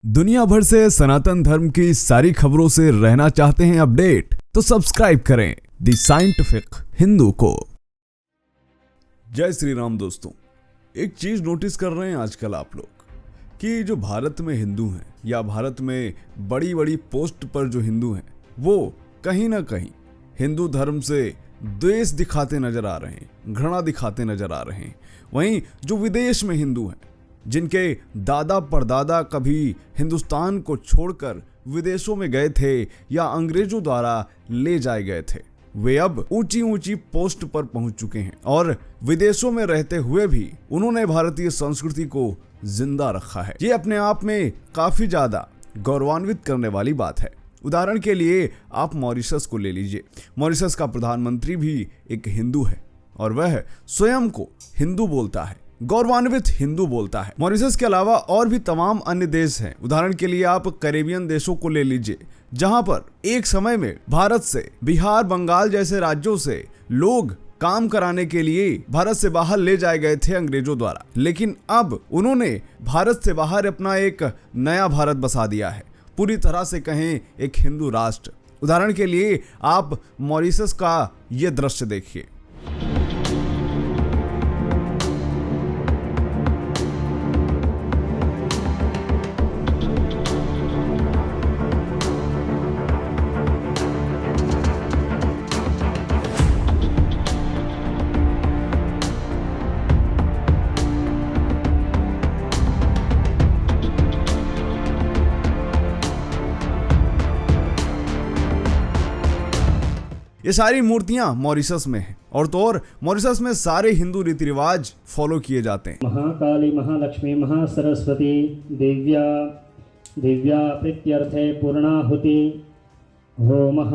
दुनिया भर से सनातन धर्म की सारी खबरों से रहना चाहते हैं अपडेट, तो सब्सक्राइब करें द साइंटिफिक हिंदू को। जय श्री राम दोस्तों, एक चीज नोटिस कर रहे हैं आजकल आप लोग कि जो भारत में हिंदू हैं या भारत में बड़ी बड़ी पोस्ट पर जो हिंदू हैं वो कहीं ना कहीं हिंदू धर्म से द्वेष दिखाते नजर आ रहे हैं, घृणा दिखाते नजर आ रहे हैं। वहीं जो विदेश में हिंदू हैं, जिनके दादा परदादा कभी हिंदुस्तान को छोड़कर विदेशों में गए थे या अंग्रेजों द्वारा ले जाए गए थे, वे अब ऊंची ऊंची पोस्ट पर पहुंच चुके हैं और विदेशों में रहते हुए भी उन्होंने भारतीय संस्कृति को जिंदा रखा है। ये अपने आप में काफी ज्यादा गौरवान्वित करने वाली बात है। उदाहरण के लिए आप मॉरिशस को ले लीजिए। मॉरिशस का प्रधानमंत्री भी एक हिंदू है और वह स्वयं को हिंदू बोलता है, गौरवान्वित हिंदू बोलता है। मॉरिशस के अलावा और भी तमाम अन्य देश हैं। उदाहरण के लिए आप कैरेबियन देशों को ले लीजिए, जहां पर एक समय में भारत से बिहार, बंगाल जैसे राज्यों से लोग काम कराने के लिए भारत से बाहर ले जाए गए थे अंग्रेजों द्वारा, लेकिन अब उन्होंने भारत से बाहर अपना एक नया भारत बसा दिया है, पूरी तरह से कहें एक हिंदू राष्ट्र। उदाहरण के लिए आप मॉरिशस का ये दृश्य देखिए। ये सारी मूर्तियां मॉरिशस में हैं और तो और मॉरिशस में सारे हिंदू रीति रिवाज फॉलो किए जाते हैं। महाकाली, महालक्ष्मी, महासरस्वती, दिव्या प्रीत्यर्थे पूर्णाहुति होमः।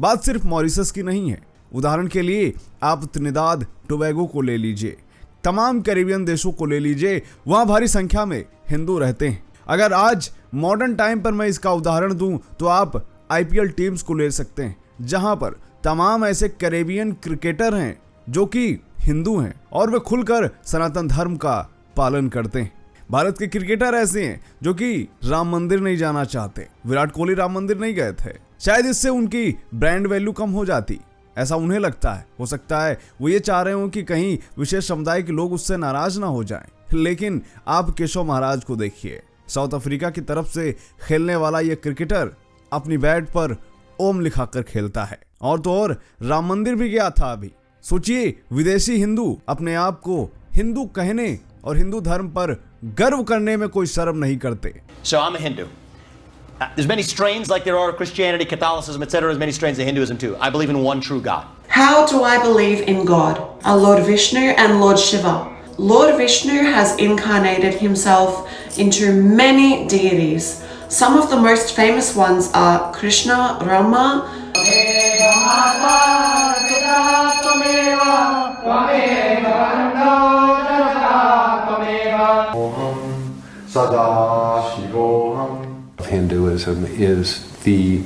बात सिर्फ मॉरिशस की नहीं है। उदाहरण के लिए आप त्रिनिदाद टोबैगो को ले लीजिए, तमाम कैरेबियन देशों को ले लीजिए, वहां भारी संख्या में हिंदू रहते हैं। अगर आज मॉडर्न टाइम पर मैं इसका उदाहरण दूं तो आप आईपीएल टीम्स को ले सकते हैं, जहां पर तमाम ऐसे कैरेबियन क्रिकेटर हैं जो कि हिंदू हैं और वे खुलकर सनातन धर्म का पालन करते हैं। भारत के क्रिकेटर ऐसे हैं जो कि राम मंदिर नहीं जाना चाहते। विराट कोहली राम मंदिर नहीं गए थे, शायद इससे उनकी ब्रांड वैल्यू कम हो जाती, ऐसा उन्हें लगता है। हो सकता है वो ये चाह रहे हो कि कहीं विशेष समुदाय के लोग उससे नाराज ना हो जाएं। लेकिन आप केशव महाराज को देखिए, साउथ अफ्रीका की तरफ से खेलने वाला यह क्रिकेटर अपनी बैट पर ओम लिखाकर खेलता है और तो और राम मंदिर भी गया था अभी। सोचिए, विदेशी हिंदू अपने आप को हिंदू कहने और हिंदू धर्म पर गर्व करने में कोई शर्म नहीं करते। So I'm a Hindu. There's many strains like there are Christianity, Catholicism, etc. There's many strains of Hinduism too. I believe in one true God. How do I believe in God? Lord Vishnu and Lord Shiva. Lord Vishnu has incarnated himself into many deities. Some of the most famous ones are Krishna, Rama. Hinduism is the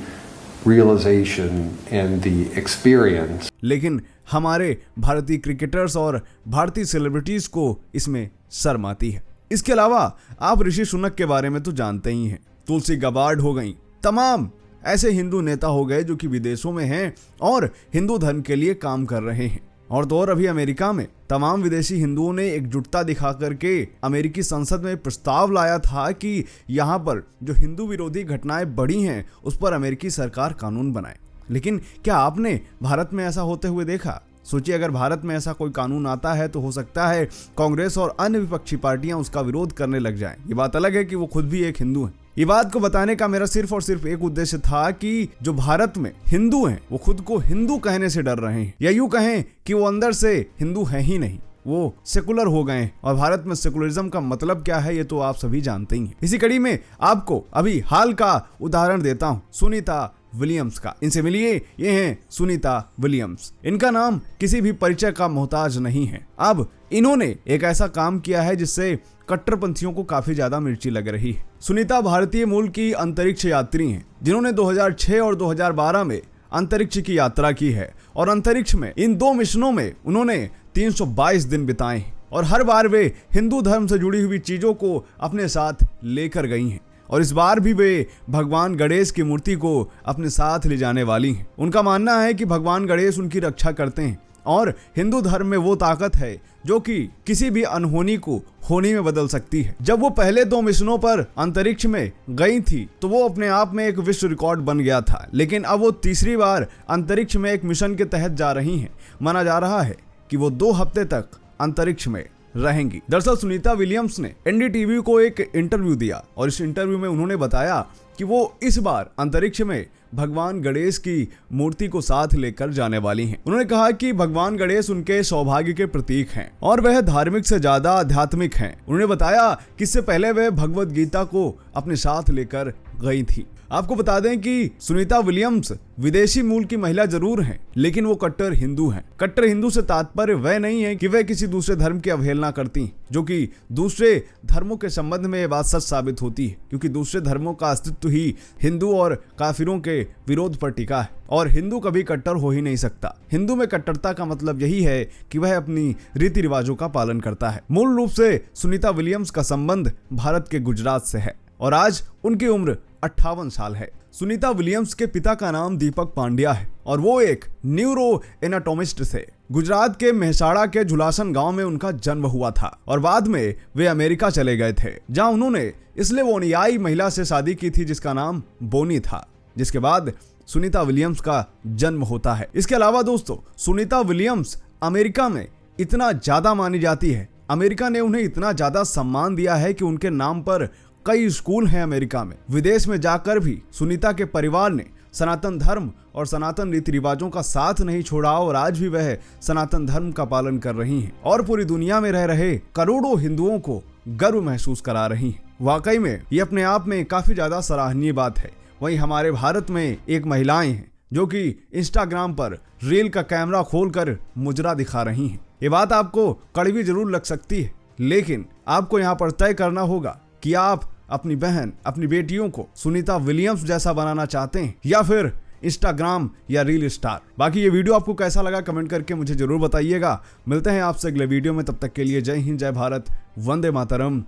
realization and the experience. लेकिन हमारे भारतीय cricketers और भारतीय celebrities को इसमें शर्म आती है। इसके अलावा आप ऋषि सुनक के बारे में तो जानते ही हैं, तुलसी गाबार्ड हो गई, तमाम ऐसे हिंदू नेता हो गए जो कि विदेशों में हैं और हिंदू धर्म के लिए काम कर रहे हैं। और तो और अभी अमेरिका में तमाम विदेशी हिंदुओं ने एकजुटता दिखा करके अमेरिकी संसद में प्रस्ताव लाया था कि यहाँ पर जो हिंदू विरोधी घटनाएं बढ़ी हैं उस पर अमेरिकी सरकार कानून बनाए। लेकिन क्या आपने भारत में ऐसा होते हुए देखा? सोचिए, अगर भारत में ऐसा कोई कानून आता है तो हो सकता है कांग्रेस और अन्य विपक्षी पार्टियां उसका विरोध करने लग जाएं। ये बात अलग है कि वो खुद भी एक हिंदू हैं। ये बात को बताने का मेरा सिर्फ और सिर्फ एक उद्देश्य था कि जो भारत में हिंदू हैं वो खुद को हिंदू कहने से डर रहे हैं, या यूं कहें कि वो अंदर से हिंदू हैं ही नहीं, वो सेकुलर हो गए। और भारत में सेकुलरिज्म का मतलब क्या है ये तो आप सभी जानते ही हैं। इसी कड़ी में आपको अभी हाल का उदाहरण देता हूं, सुनीता विलियम्स का। इनसे मिलिए, ये हैं सुनीता विलियम्स। इनका नाम किसी भी परिचय का मोहताज नहीं है। अब इन्होंने एक ऐसा काम किया है जिससे कट्टरपंथियों को काफी ज्यादा मिर्ची लग रही है। सुनीता भारतीय मूल की अंतरिक्ष यात्री हैं, जिन्होंने 2006 और 2012 में अंतरिक्ष की यात्रा की है और अंतरिक्ष में इन 2 मिशनों में उन्होंने 322 दिन बिताए हैं। और हर बार वे हिंदू धर्म से जुड़ी हुई चीजों को अपने साथ लेकर गई हैं और इस बार भी वे भगवान गणेश की मूर्ति को अपने साथ ले जाने वाली हैं। उनका मानना है कि भगवान गणेश उनकी रक्षा करते हैं और हिंदू धर्म में वो ताकत है जो कि किसी भी अनहोनी को होनी में बदल सकती है। जब वो पहले 2 मिशनों पर अंतरिक्ष में गई थी तो वो अपने आप में एक विश्व रिकॉर्ड बन गया था, लेकिन अब वो तीसरी बार अंतरिक्ष में एक मिशन के तहत जा रही हैं। माना जा रहा है कि वो 2 हफ्ते तक अंतरिक्ष में रहेंगी। दरअसल सुनीता विलियम्स ने एनडीटीवी को एक इंटरव्यू दिया और इस इंटरव्यू में उन्होंने बताया कि वो इस बार अंतरिक्ष में भगवान गणेश की मूर्ति को साथ लेकर जाने वाली हैं। उन्होंने कहा कि भगवान गणेश उनके सौभाग्य के प्रतीक हैं और वह धार्मिक से ज्यादा आध्यात्मिक हैं। उन्होंने बताया कि इससे पहले वह भगवत गीता को अपने साथ लेकर गई थी। आपको बता दें कि सुनीता विलियम्स विदेशी मूल की महिला जरूर हैं, लेकिन वो कट्टर हिंदू हैं। कट्टर हिंदू से तात्पर्य वह नहीं है कि वह किसी दूसरे धर्म की अवहेलना करती, जो कि दूसरे धर्मों के संबंध में ये बात सच साबित होती है, क्योंकि दूसरे धर्मों का अस्तित्व ही हिंदू और काफिरों के विरोध पर टिका है और हिंदू कभी कट्टर हो ही नहीं सकता। हिंदू में कट्टरता का मतलब यही है कि वह अपनी रीति रिवाजों का पालन करता है। मूल रूप से सुनीता विलियम्स का संबंध भारत के गुजरात से है और आज उनकी उम्र 58 साल है। सुनीता विलियम्स के पिता का नाम दीपक पांड्या है और वो एक न्यूरो एनाटोमिस्ट थे। गुजरात के मेहसाड़ा के झुलासन गांव में उनका जन्म हुआ था और बाद में वे अमेरिका चले गए थे, जहां उन्होंने इस्लेवोनियाई महिला से शादी की थी जिसका नाम बोनी था, जिसके बाद सुनीता विलियम्स का जन्म होता है। इसके अलावा दोस्तों, सुनीता विलियम्स अमेरिका में इतना ज्यादा मानी जाती है, अमेरिका ने उन्हें इतना ज्यादा सम्मान दिया है कि उनके नाम पर कई स्कूल हैं अमेरिका में। विदेश में जाकर भी सुनीता के परिवार ने सनातन धर्म और सनातन रीति रिवाजों का साथ नहीं छोड़ा और आज भी वह सनातन धर्म का पालन कर रही हैं और पूरी दुनिया में रह रहे करोड़ों हिंदुओं को गर्व महसूस करा रही हैं। वाकई में ये अपने आप में काफी ज्यादा सराहनीय बात है। वहीं हमारे भारत में एक महिलाएं हैं जो कि इंस्टाग्राम पर रील का कैमरा खोलकर मुजरा दिखा रही हैं। ये बात आपको कड़वी जरूर लग सकती है, लेकिन आपको यहाँ पर तय करना होगा कि आप अपनी बहन, अपनी बेटियों को सुनीता विलियम्स जैसा बनाना चाहते हैं या फिर इंस्टाग्राम या रील स्टार। बाकी ये वीडियो आपको कैसा लगा कमेंट करके मुझे जरूर बताइएगा। मिलते हैं आपसे अगले वीडियो में, तब तक के लिए जय हिंद, जय भारत, वंदे मातरम,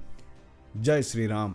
जय श्री राम।